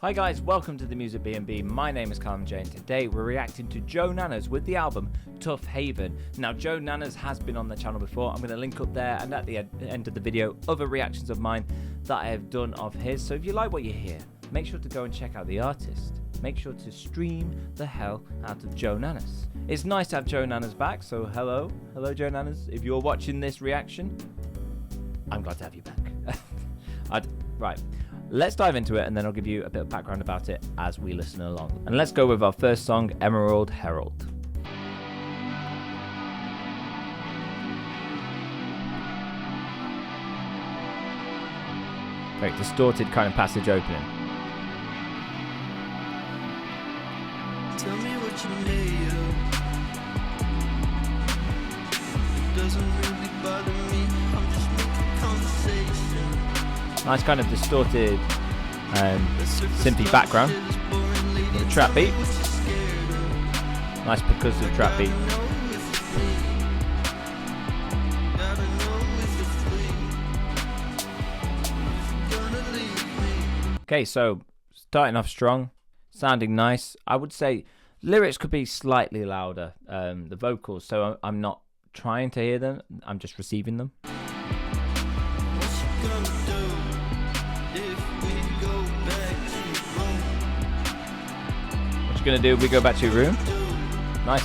Hi guys, welcome to the Music B&B. My name is Callum J and today we're reacting to Joe Nanners with the album Tough Haven. Now Joe Nanners has been on the channel before. I'm going to link up there and at the end of the video other reactions of mine that I have done of his. So if you like what you hear, make sure to go and check out the artist. Make sure to stream the hell out of Joe Nanners. It's nice to have Joe Nanners back, so hello Joe Nanners. If you're watching this reaction, I'm glad to have you back. Right. Let's dive into it and then I'll give you a bit of background about it as we listen along. And let's go with our first song, Emerald Herald. Very distorted kind of passage opening. Tell me what you made of. It doesn't really bother me. I'm just making conversation. Nice kind of distorted synthy background with a trap beat. Nice percussive trap beat. Okay, so starting off strong, sounding nice. I would say lyrics could be slightly louder, the vocals, so I'm not trying to hear them, I'm just receiving them. Gonna do if we go back to your room. Nice.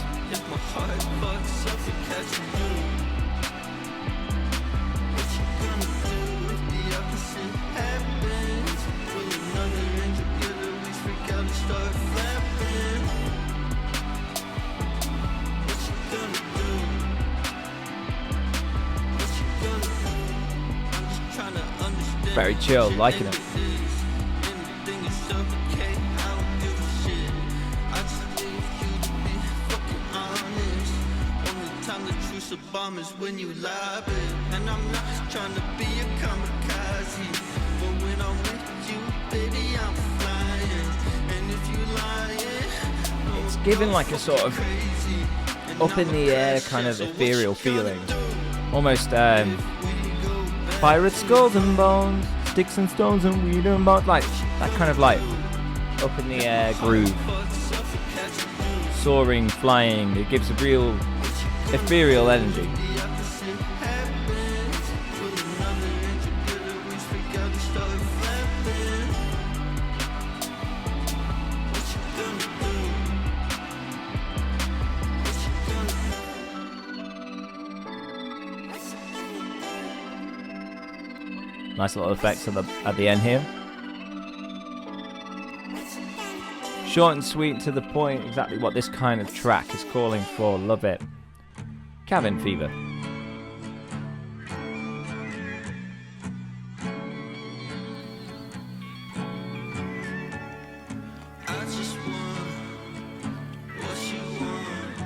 Very chill, liking it. Bombers when you lie, and I'm not trying to be a kamikaze, but when I'm with you, baby, I'm flying. And if you lying, it's giving like a sort of up in the air kind of ethereal feeling, almost pirate skulls and bones, sticks and stones and weed and bones, like that kind of like up in the air groove, soaring, flying. It gives a real ethereal energy. Nice little effects at the end here. Short and sweet, to the point, exactly what this kind of track is calling for. Love it. Cabin fever. I just want what you want.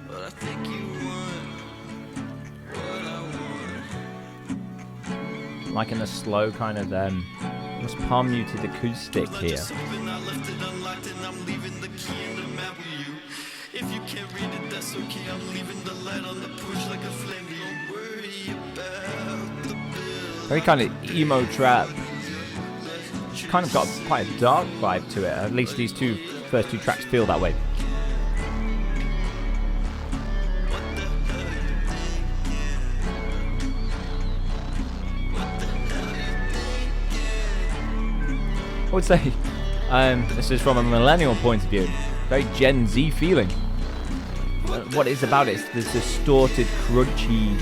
But I think you want what I want. Like in a slow kind of almost palm muted acoustic here. If you can't read it, that's okay. I'm leaving the light on the push like a flame. Don't worry about the bill. Very kind of emo trap. Kind of got quite a dark vibe to it. At least these first two tracks feel that way. I would say this is from a millennial point of view. Very Gen Z feeling. What it's about is this distorted, crunchy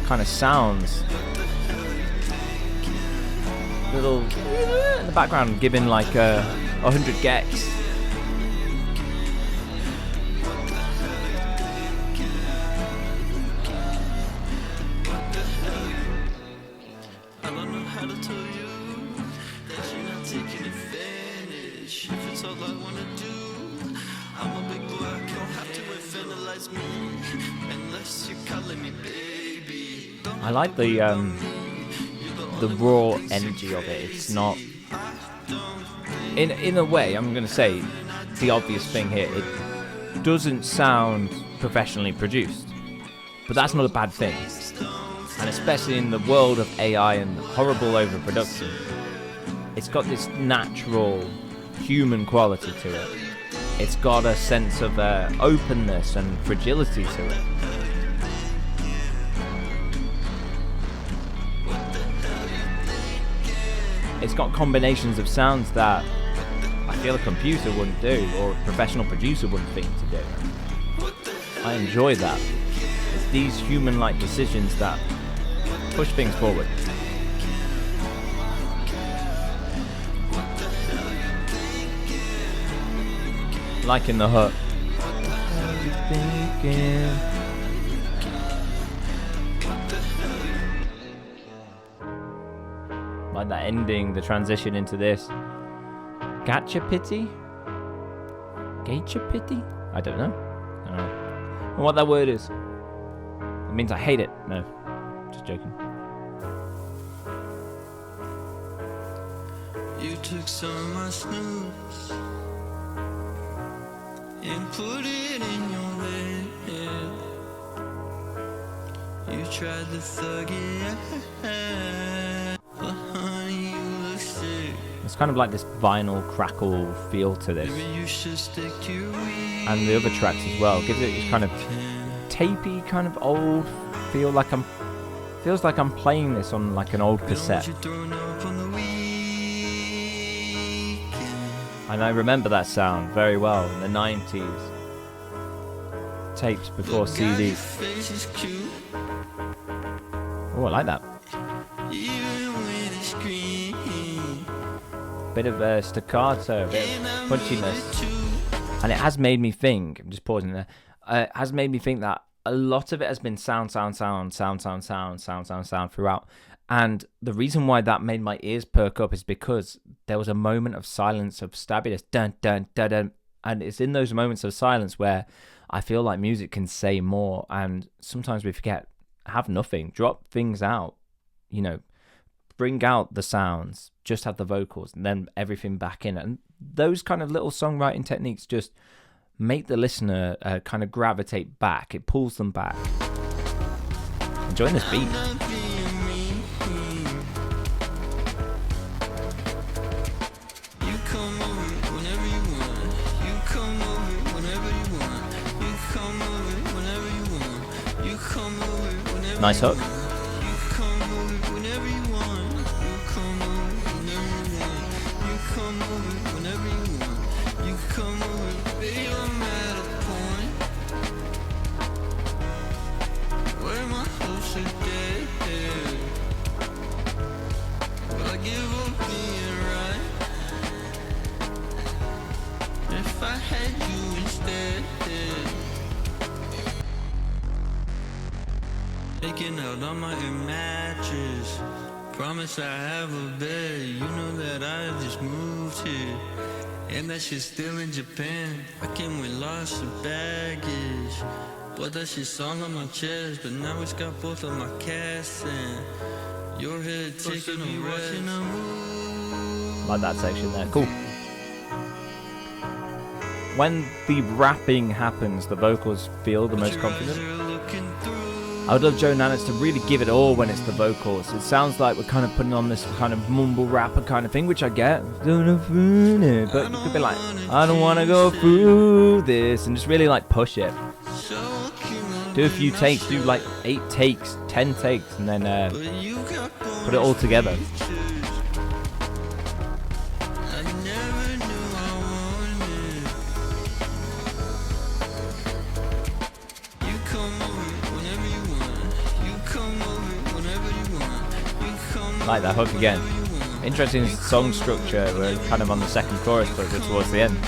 kind of sounds. Little in the background giving like 100 gecs. I don't know how to tell you that you're not taking advantage. If it's all I wanna do, I'm a big boy, I don't have to infantilize me unless you're calling me baby. I like the raw energy of it. It's not in a way, I'm gonna say the obvious thing here, it doesn't sound professionally produced, but that's not a bad thing. And especially in the world of AI and horrible overproduction, it's got this natural human quality to it. It's got a sense of openness and fragility to it. It's got combinations of sounds that I feel a computer wouldn't do, or a professional producer wouldn't think to do. I enjoy that. It's these human-like decisions that push things forward. Like in The Hut. Like that ending, the transition into this. Gacha pity? Gacha pity? I don't know. And what that word is. It means I hate it. No, just joking. You took some of my snooze and put it in your head. You tried to thug it out, but honey, you look sick. It's kind of like this vinyl crackle feel to this. Maybe you should stick to your weed. And the other tracks as well. Gives it this kind of tapey, kind of old feel. Like feels like I'm playing this on like an old cassette. And I remember that sound very well in the 90s. Tapes before CDs. Oh, I like that. Bit of staccato, a bit of punchiness. And it has made me think, I'm just pausing there, it has made me think that a lot of it has been sound throughout. And the reason why that made my ears perk up is because there was a moment of silence, of stabbiness, dun, dun, dun, dun. And it's in those moments of silence where I feel like music can say more. And sometimes we forget, have nothing, drop things out, you know, bring out the sounds, just have the vocals, and then everything back in. And those kind of little songwriting techniques just make the listener kind of gravitate back. It pulls them back. Enjoying this beat. Nice hook. Taking out on my mattress. Promise I have a bed. You know that I just moved here, and that shit's still in Japan. I came with lots of baggage, but that shit's all on my chest. But now it's got both of my casts and your head taking a rest. Like that section there. Cool. When the rapping happens, the vocals feel the most confident. I would love Joe Nanners to really give it all when it's the vocals. It sounds like we're kind of putting on this kind of mumble rapper kind of thing, which I get. But you could be like, I don't want to go through this, and just really like push it. Do a few takes, do like 8 takes, 10 takes, and then put it all together. Like that hook again. Interesting song structure. We're kind of on the second chorus, but we're towards the end.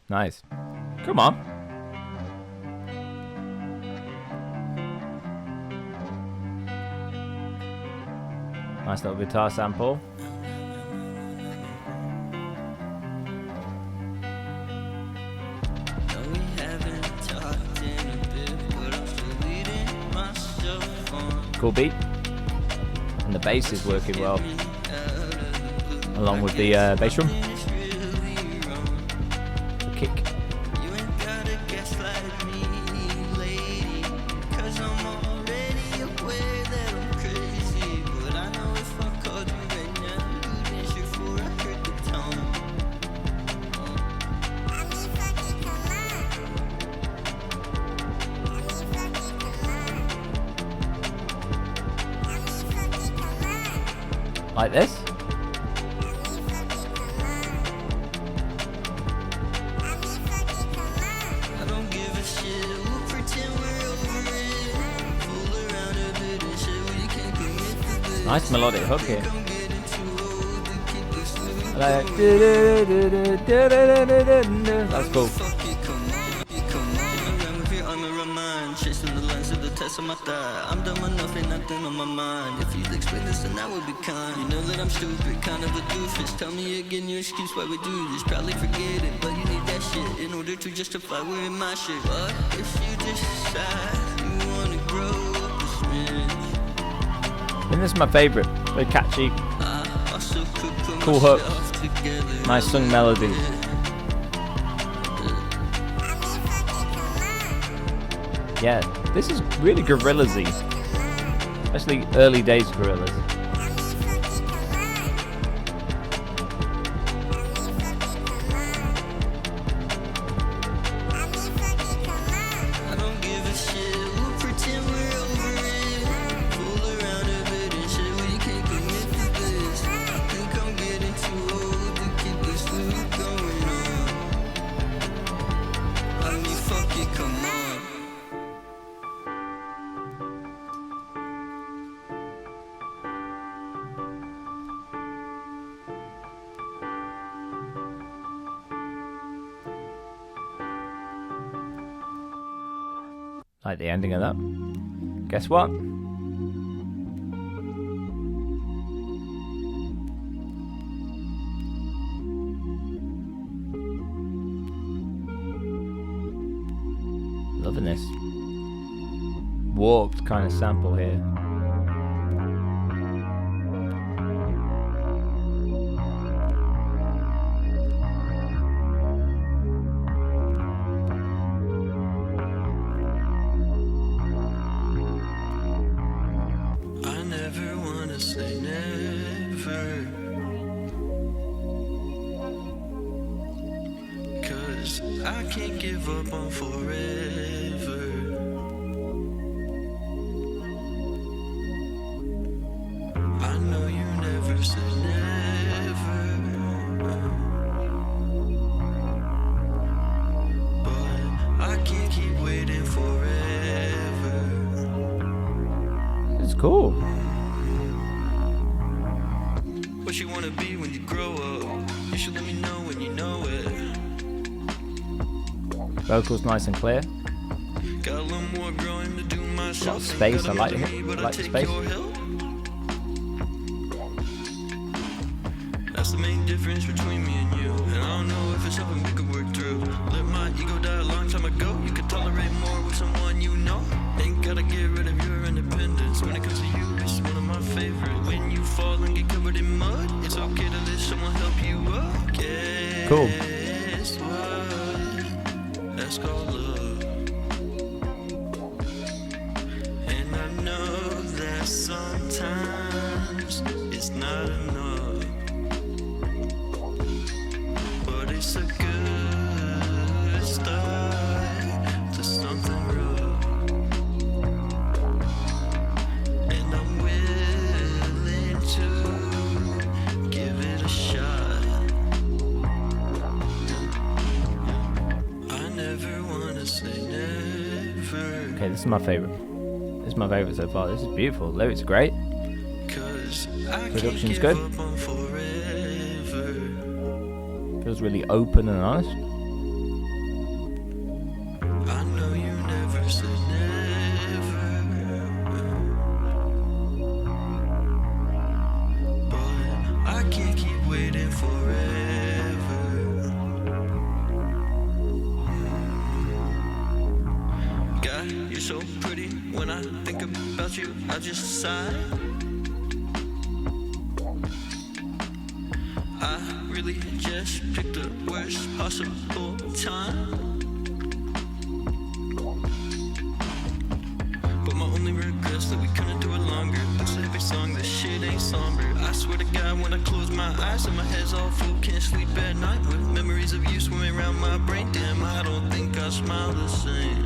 Nice. Come on. Nice little guitar sample. Cool beat. And the bass is working well, along with the bass drum. The kick. Like this. Nice melodic hook here. That's cool. I'm dumb enough, ain't nothing on my mind. If you'd explain this, then that would be kind. You know that I'm stupid, kind of a doofus. Tell me again your excuse why we do this. Probably forget it, but you need that shit in order to justify wearing my shit. What if you decide you wanna grow up a smidge? I think this is my favourite. Very catchy, cool hook, nice sung melody. Yeah, this is really Gorillaz-y, especially early days Gorillaz. Like the ending of that. Guess what? Loving this warped kind of sample here. I can't give up on forever. I know you never say never, but I can't keep waiting forever. It's cool. What you wanna be when you grow up? You should let me know when you know it. Vocals nice and clear. Got a little more growing to do myself. A lot of space. I like the space. That's the main difference between me and you. And I don't know if it's something we could work through. Let my ego die a long time ago. You could tolerate more with someone you know. Ain't gotta get rid of your independence. When it comes to you, it's one of my favorite. When you fall and get covered in mud, it's okay to let someone help you up. Guess cool. what? That's called love. And I know that sometimes it's not enough, but it's a good start to something rough. And I'm willing to give it a shot. I never wanna say never. Okay, this is my favorite. This is my favorite so far. This is beautiful. Lyrics are great. Production's good. Feels really open and honest. I know you never say never, can't keep waiting forever. God, you're so pretty. When I think about you, I just sigh. I really just picked the worst possible time. But my only regret's that we couldn't do it longer. This a heavy song, this shit ain't somber. I swear to God, when I close my eyes and my head's all full, can't sleep at night with memories of you swimming around my brain. Damn, I don't think I smile the same.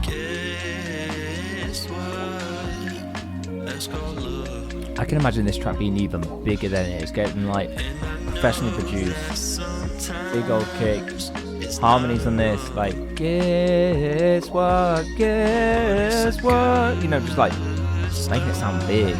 Guess what? That's called love. I can imagine this track being even bigger than it is, getting like professionally produced, big old kicks, harmonies on this, like guess what, you know, just like making it sound big,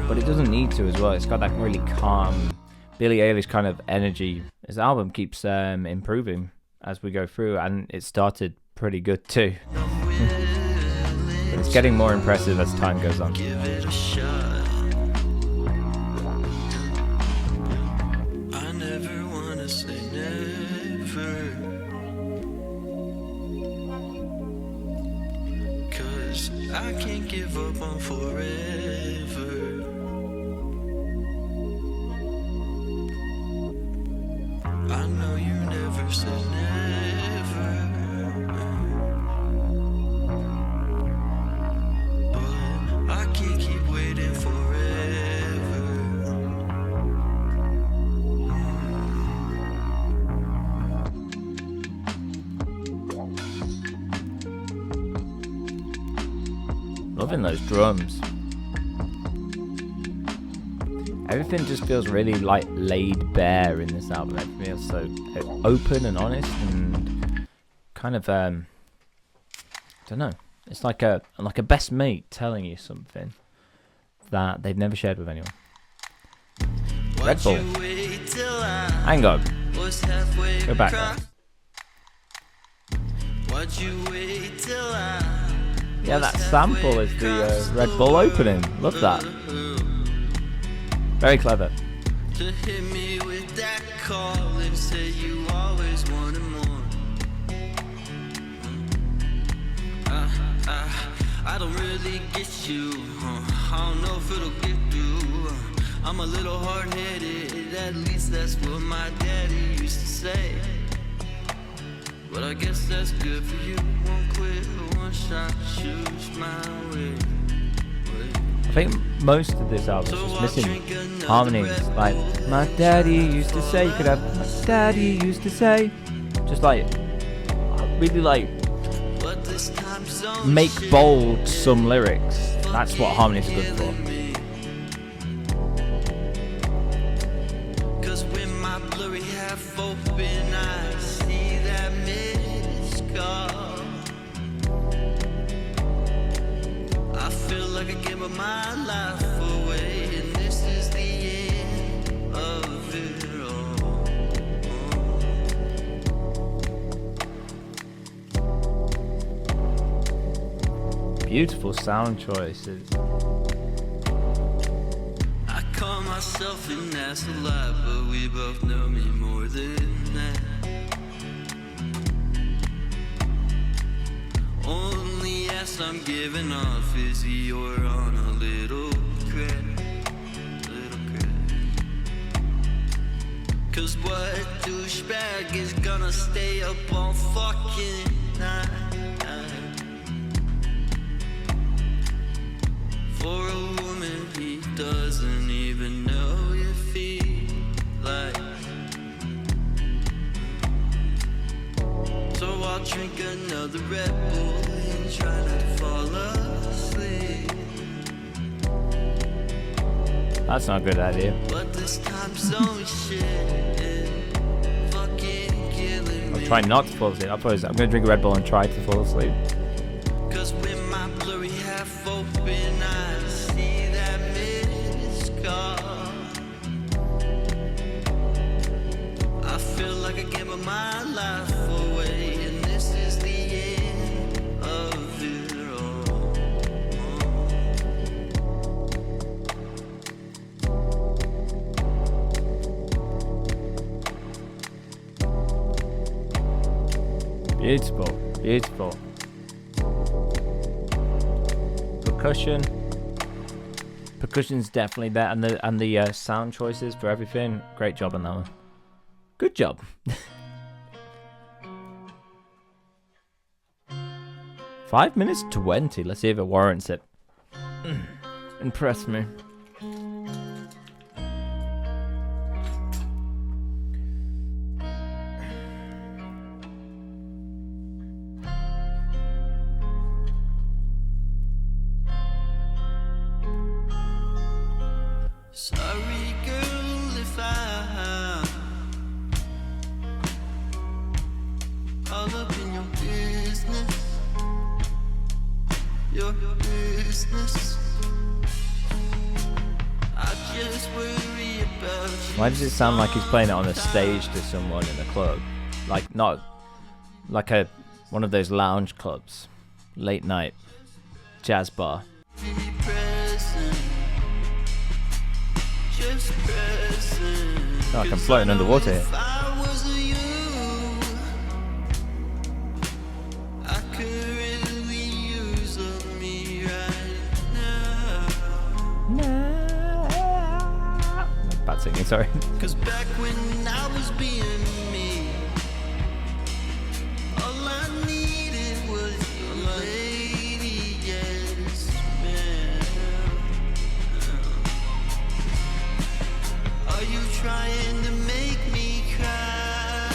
but it doesn't need to as well. It's got that really calm Billie Eilish kind of energy. This album keeps improving as we go through, and it started pretty good too. But it's getting more impressive as time goes on. Give it a shot. I never wanna say never, 'cause I can't give up on forever. I know you never said never, but I can't keep waiting forever. Loving those drums. Everything just feels really like laid bare in this album. It feels so open and honest and kind of I don't know. It's like a best mate telling you something that they've never shared with anyone. Red Bull. Hang on. Go back. Yeah, that sample is the Red Bull opening. Love that. Very clever. To hit me with that call and say you always wanted more. I don't really get you. I don't know if it'll get through. I'm a little hard-headed, at least that's what my daddy used to say. But I guess that's good for you. Won't quit, one shot, choose my way. I think most of this album is just missing harmonies. Like, my daddy used to say, you could have, my daddy used to say. Just like, really like, make bold some lyrics. That's what harmonies are good for. Cause when my blurry half open eyes see that missed call, I feel like I gave my life away, and this is the end of it all. Beautiful sound choices. I call myself an ass a lot, but we both know me more than that. Only ass I'm giving off is you're on a little crack, little crack. Cause what douchebag is gonna stay up all fucking night for a woman he doesn't even know if he like? So I'll drink another Red Bull and try not to fall asleep. That's not a good idea. But this time some shit fucking killing me. I'm trying not to fall asleep. I'm going to drink a Red Bull and try to fall asleep. Cause when my blurry half open eyes see that missed call, I feel like I gave my life away, and this is the end of it all. Beautiful, beautiful. Percussion's definitely there, and the sound choices for everything. Great job on that one. Good job. 5 minutes 20. Let's see if it warrants it. Impress me. Sorry, girl, if I'm all up in your business. Your business. I just worry about you. Why does it sound like he's playing it on a stage to someone in a club? Like, not like one of those lounge clubs, late night jazz bar. Be present. Just present. Oh, like I'm floating underwater here. If I was you, I could really use of me right now. Bad singing, sorry. 'Cause back when I was being me, all I needed was your lady, yes, ma'am. Are you trying to make me cry?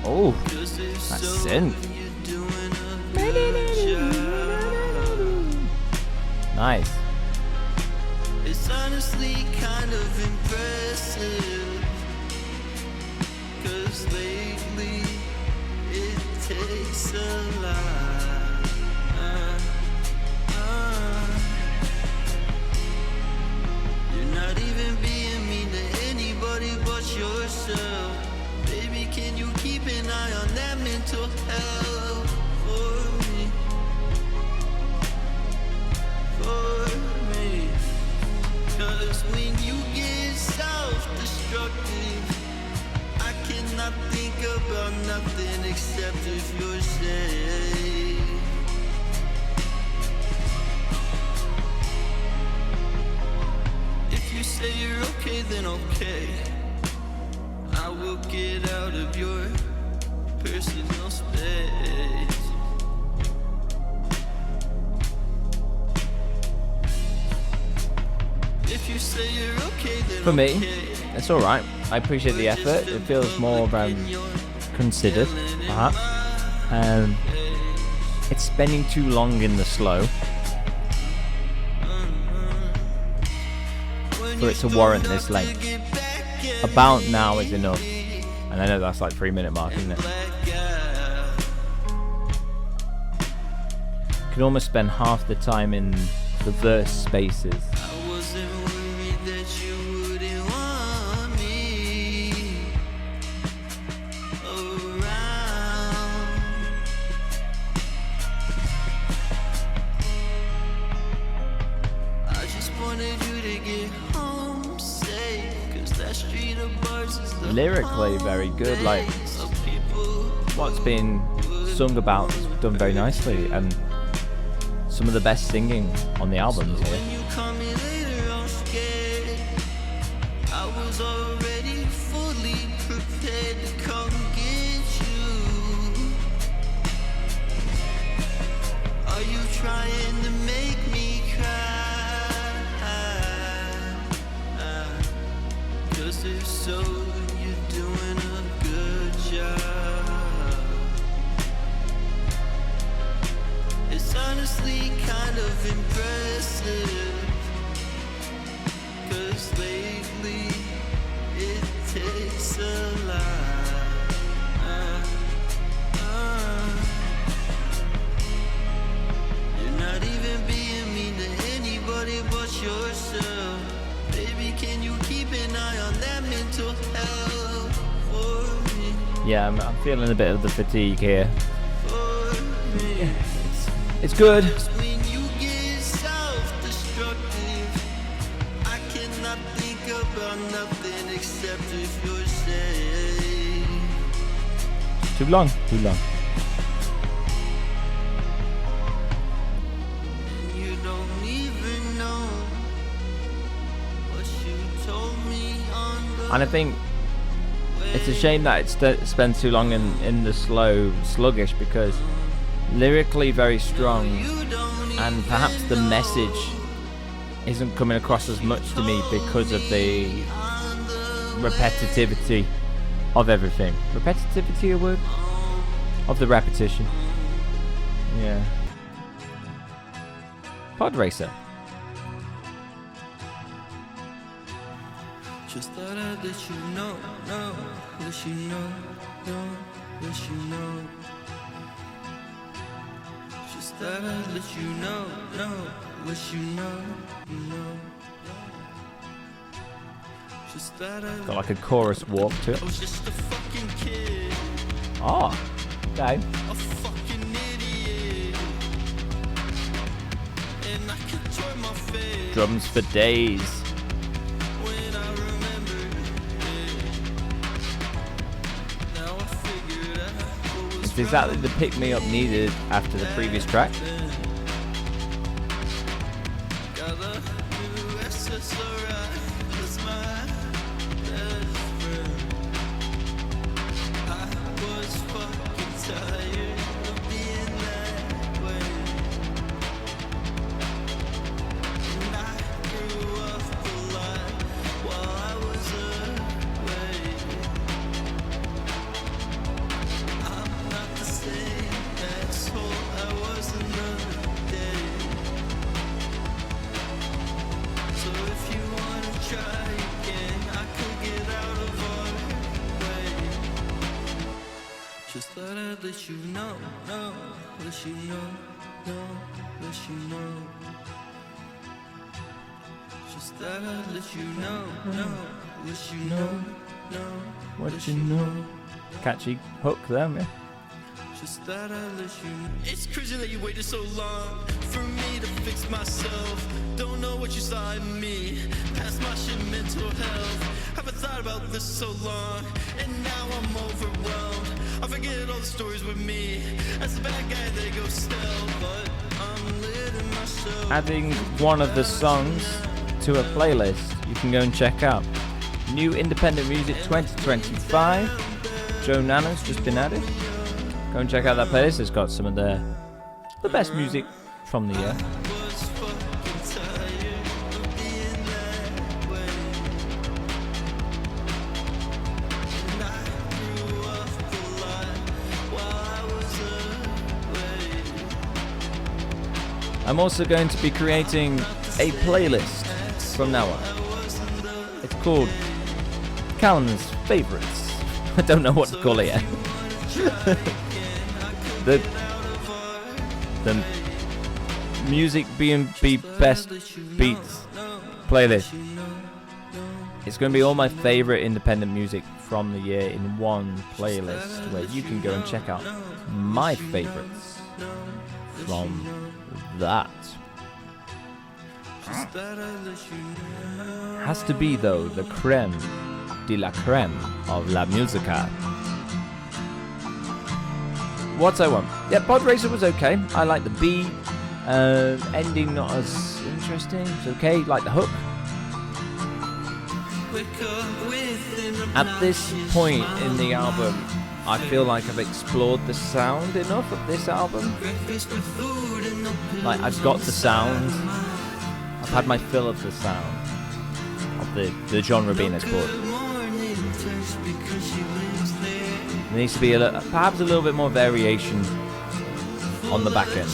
Oh, 'Cause if that's so, synth. you're doing a good job. Nice. It's honestly kind of impressive, 'cause lately it takes a lot. You're not even being mean to anybody but yourself. Baby, can you keep an eye on that mental health for me? For me. 'Cause when you get self-destructive, I cannot think about nothing except if you're safe. If you say you're okay, then okay. I will get out of your personal space. If you say you're okay, then For me, okay. it's alright. I appreciate the effort. It feels more considered, perhaps. It's spending too long in the slow for it to warrant this length. About now is enough. And I know that's like 3-minute mark, isn't it? You can almost spend half the time in the verse spaces. I wasn't worried that you wouldn't want me around. I just wanted you to get home safe, 'cause that street of bars is the Lyrically very good, like place of people what's been sung about is done very nicely, and some of the best singing on the albums here. when you call me later, I'm scared. I was already fully prepared to come get you. Are you trying to make me cry? 'Cause if so, you're doing a good job. It's honestly kind of impressive, 'cause lately it takes a lot. You're not even being mean to anybody but yourself. Baby, can you keep an eye on that mental health for me? Yeah, I'm feeling a bit of the fatigue here. For me. It's good. When you get self-destructive, I cannot think about nothing except if you're safe. Too long. Too long. You don't even know what you told me on the And I think it's a shame that it spends too long in the slow, sluggish, because lyrically very strong, and perhaps the message isn't coming across as much to me because of the repetitivity of everything. Repetitivity, a word? Of the repetition. Yeah. Pod Racer. Just thought I'd let you know, let you know, let you know. Just thought I'd let you know, let you know, Just thought I'd Got like a chorus walk to it. I was just a fucking kid, Oh, okay. a fucking idiot, and I could join my face Drums for days. when I remembered it. Now I figured out what was It's exactly the pick-me-up needed after the previous track. got a new SSRI, that's my best friend. I was fucking tired of being that way, and I grew up a lot while I was away. I'm not the same asshole I was another day. So if you wanna try again, I could get out of our way. Just thought I'd let you know, let you know, let you know. Just thought I'd let you know, let you know, What you know? Catchy hook there, yeah. Just thought I'd let you know. It's crazy that you waited so long for me to fix myself. Don't know what you saw in me, past my shit mental health. Haven't thought about this so long, and now I'm overwhelmed. I forget all the stories with me. As a bad guy they go stealth, but I'm letting myself. Adding one of the songs to a playlist you can go and check out. New Independent Music 2025. Joe Nanners just been added. Go and check out that playlist. It's got some of the best music from the year. Was fucking tired of being that way, and I grew up a lot while I was away. I'm also going to be creating a playlist from now on. It's called Callum's Favorites. I don't know what to call it yet. the music B&B best beats playlist. It's going to be all my favorite independent music from the year in one playlist, where you can go and check out my favorites from that. Has to be, though, the creme de la creme of la musica. What I want. Yeah, Pod Racer was okay. I like the beat. Ending not as interesting. It's okay. Like the hook. At this point in the album, I feel like I've explored the sound enough of this album. Like, I've got the sound. I've had my fill of the sound. Of the genre being explored. There needs to be perhaps a little bit more variation on the back end.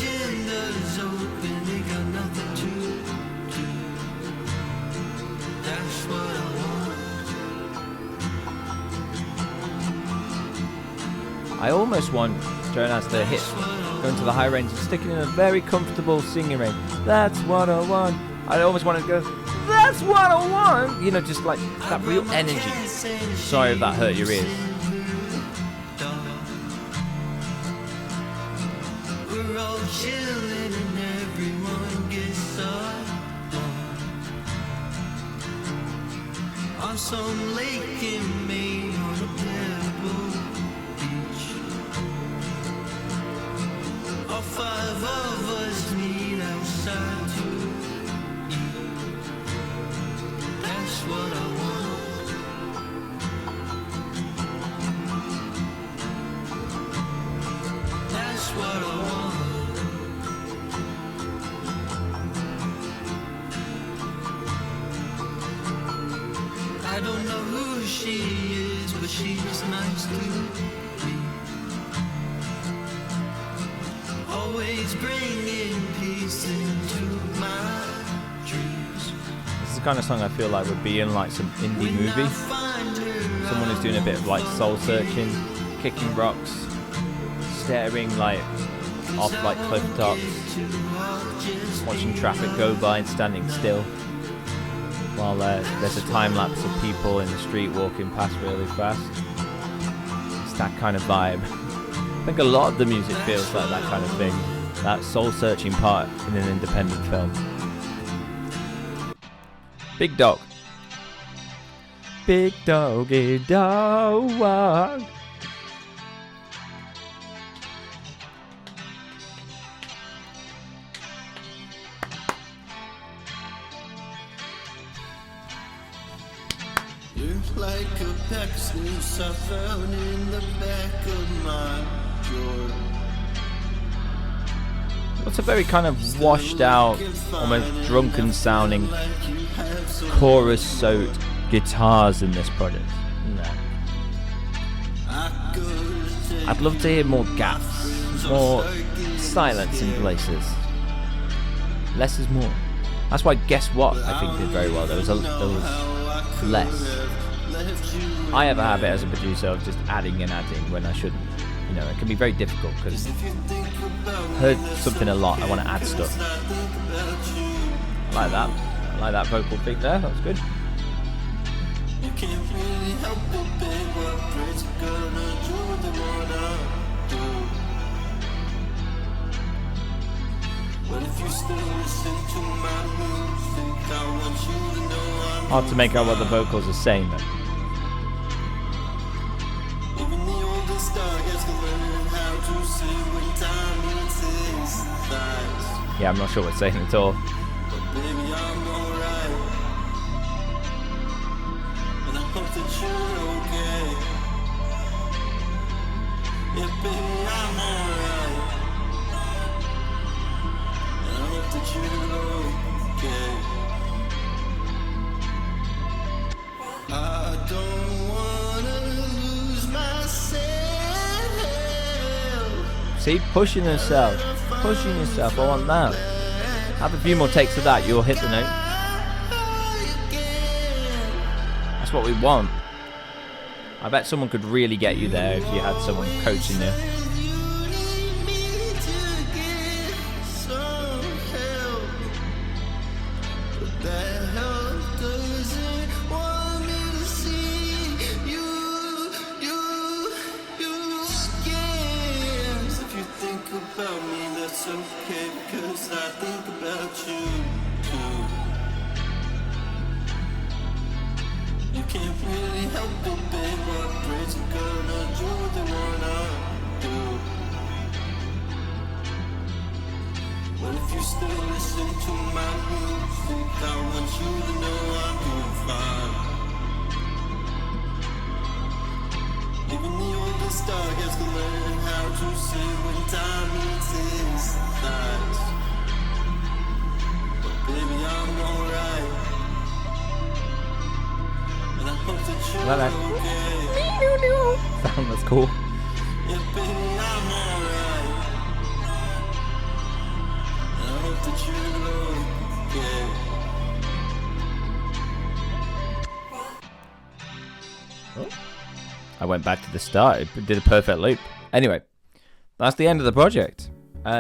I almost want Jonas to hit, go into the high range and stick it in a very comfortable singing range. That's what I want. I almost want to go, that's what I want. You know, just like that real energy. Sorry if that hurt your ears. We're all chilling and everyone gets up on some lake in Maine on a pebble beach. she is, but she was nice to me. Always bringing peace into my dreams. This is the kind of song I feel like would be in like some indie movie. Someone who's doing a bit of like soul searching, kicking rocks, staring like off like cliff tops, watching traffic go by and standing still, while there's a time lapse of people in the street walking past really fast. It's that kind of vibe. I think a lot of the music feels like that kind of thing, that soul searching part in an independent film. Big Dog. Big doggy dog. You're like a pack of snooze I found in the back of my drawer. It's a very kind of washed out, almost drunken sounding, chorus soaked guitars in this project. No. I'd love to hear more gaps, more silence in places. Less is more. That's why Guess What I think did very well. There was less. I have a habit as a producer of just adding and adding when I shouldn't. You know, it can be very difficult because I heard something a lot. I want to add stuff. I like that. I like that vocal thing there. That was good. You can't really help it, babe. What words are gonna do what they wanna do? What if you still listen to my music? I want you to know I'm Hard to make out what the vocals are saying though. even the oldest dog has to learn how to sing when time meets his thighs. Yeah, I'm not sure what it's saying at all. But baby, I'm alright. And I hope that you're okay. Yeah, baby, I'm alright. And I hope that you're okay. I don't wanna lose myself. See, pushing yourself. Pushing yourself. I want that. Have a few more takes of that, you'll hit the note. That's what we want. I bet someone could really get you there if you had someone coaching you. About me, that's okay, because I think about you too. You can't really help it, babe. What brains are gonna do what they wanna do? What if you still listen to my music? I want you to know I'm doing fine. Even the oldest dog has to learn how to sing when time meets his thighs. But baby, I'm alright. And I hope that you're okay. Sound that's cool. Yeah, baby, I'm alright. And I hope that you're okay. Oh. I went back to the start. It did a perfect loop. Anyway, that's the end of the project.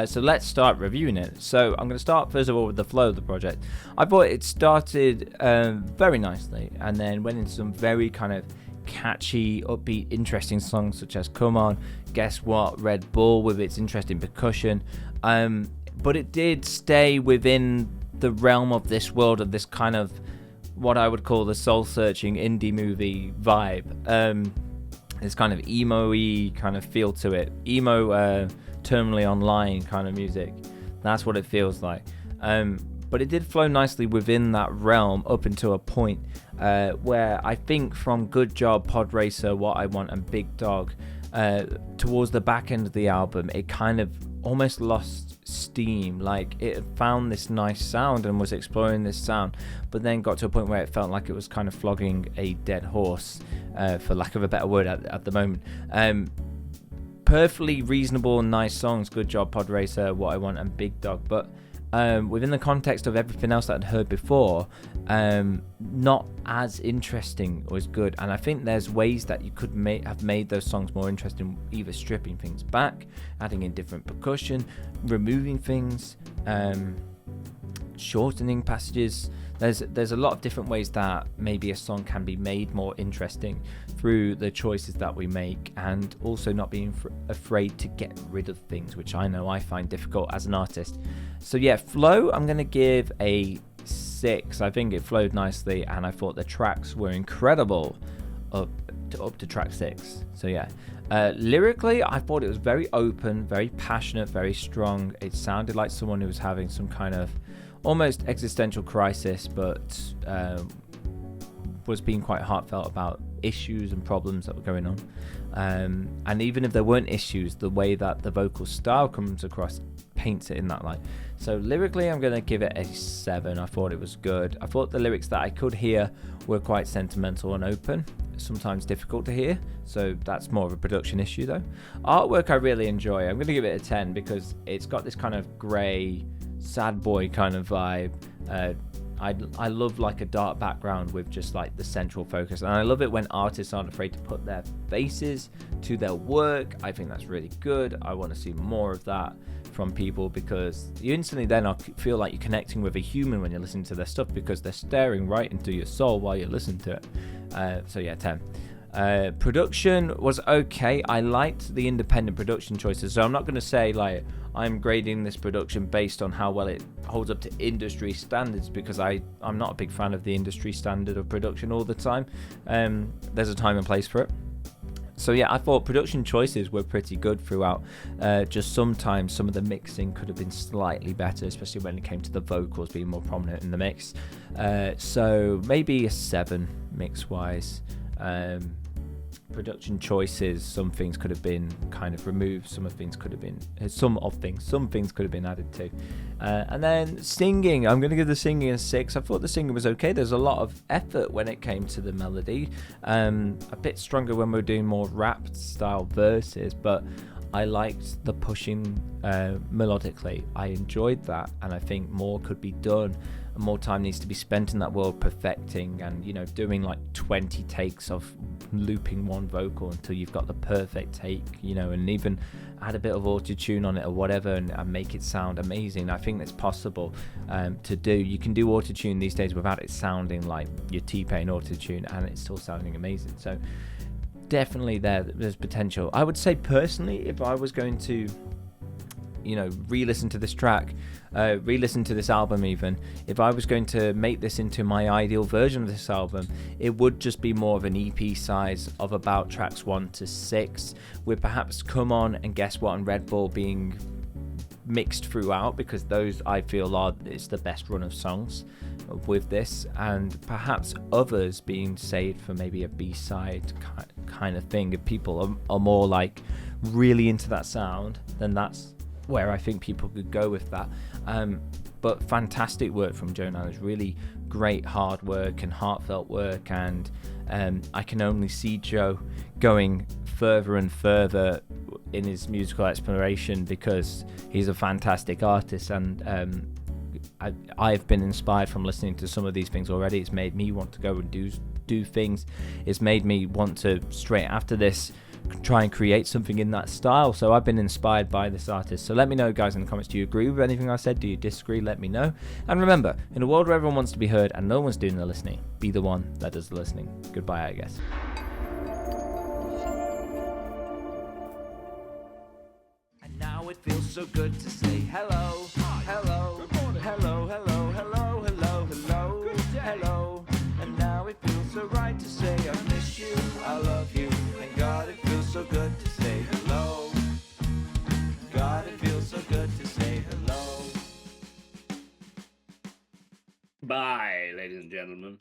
So let's start reviewing it. So I'm going to start first of all with the flow of the project. I thought it started very nicely and then went into some very kind of catchy, upbeat, interesting songs such as Come On, Guess What, Red Bull with its interesting percussion. But it did stay within the realm of this world of this kind of what I would call the soul-searching indie movie vibe. This kind of emo-y kind of feel to it. Emo, terminally online kind of music. That's what it feels like. But it did flow nicely within that realm up until a point where I think from Good Job, Pod Racer, What I Want and Big Dog, towards the back end of the album, it kind of almost lost steam. Like it had found this nice sound and was exploring this sound, but then got to a point where it felt like it was kind of flogging a dead horse. for lack of a better word at the moment. Perfectly reasonable, nice songs. Good job, Pod Racer, What I Want, and Big Dog. But within the context of everything else that I'd heard before, not as interesting or as good. And I think there's ways that you could have made those songs more interesting, either stripping things back, adding in different percussion, removing things, shortening passages. There's a lot of different ways that maybe a song can be made more interesting through the choices that we make, and also not being afraid to get rid of things, which I know I find difficult as an artist. So yeah, flow, I'm going to give a 6. I think it flowed nicely, and I thought the tracks were incredible up to track 6. So yeah, lyrically, I thought it was very open, very passionate, very strong. It sounded like someone who was having some kind of almost existential crisis, but was being quite heartfelt about issues and problems that were going on. And even if there weren't issues, the way that the vocal style comes across paints it in that light. So lyrically, I'm going to give it a 7. I thought it was good. I thought the lyrics that I could hear were quite sentimental and open, sometimes difficult to hear, so that's more of a production issue though. Artwork I really enjoy. I'm going to give it a 10 because it's got this kind of grey, sad boy kind of vibe. I love like a dark background with just like the central focus, and I love it when artists aren't afraid to put their faces to their work. I think that's really good. I want to see more of that from people, because you instantly then feel like you're connecting with a human when you're listening to their stuff, because they're staring right into your soul while you're listening to it. So yeah, 10. Production was okay. I liked the independent production choices, so I'm not going to say like I'm grading this production based on how well it holds up to industry standards, because I'm not a big fan of the industry standard of production all the time. There's a time and place for it. So yeah, I thought production choices were pretty good throughout. Just sometimes some of the mixing could have been slightly better, especially when it came to the vocals being more prominent in the mix. So maybe a 7 mix wise. Production choices, some things could have been kind of removed, some things could have been added to. And then singing, I'm going to give the singing a 6. I thought the singing was okay. There's a lot of effort when it came to the melody, a bit stronger when we're doing more rap style verses, but I liked the pushing melodically. I enjoyed that, and I think more could be done. More time needs to be spent in that world perfecting, and doing like 20 takes of looping one vocal until you've got the perfect take, and even add a bit of auto-tune on it or whatever, and make it sound amazing. I think that's possible to do. You can do auto-tune these days without it sounding like your T-Pain auto-tune, and it's still sounding amazing. So definitely there's potential. I would say personally, if I was going to re-listen to this track, re-listen to this album even, if I was going to make this into my ideal version of this album, it would just be more of an EP size of about tracks 1 to 6, with perhaps Come On and Guess What and Red Bull being mixed throughout, because those I feel it's the best run of songs with this, and perhaps others being saved for maybe a B-side kind of thing. If people are more like really into that sound, then that's where I think people could go with that. But fantastic work from Joe Nanners, really great hard work and heartfelt work, and I can only see Joe going further and further in his musical exploration, because he's a fantastic artist, and I've been inspired from listening to some of these things already. It's made me want to go and do things. It's made me want to, straight after this, try and create something in that style. So I've been inspired by this artist. So let me know, guys, in the comments, do you agree with anything I said? Do you disagree? Let me know. And remember, in a world where everyone wants to be heard and no one's doing the listening, be the one that does the listening. Goodbye, I guess. And now it feels so good to say hello, hello, hello, hello, hello, hello, hello, hello. And now it feels so right to say I miss you, I love you, and God, it feels so good to say hello. God, it feels so good to say hello. Bye, ladies and gentlemen.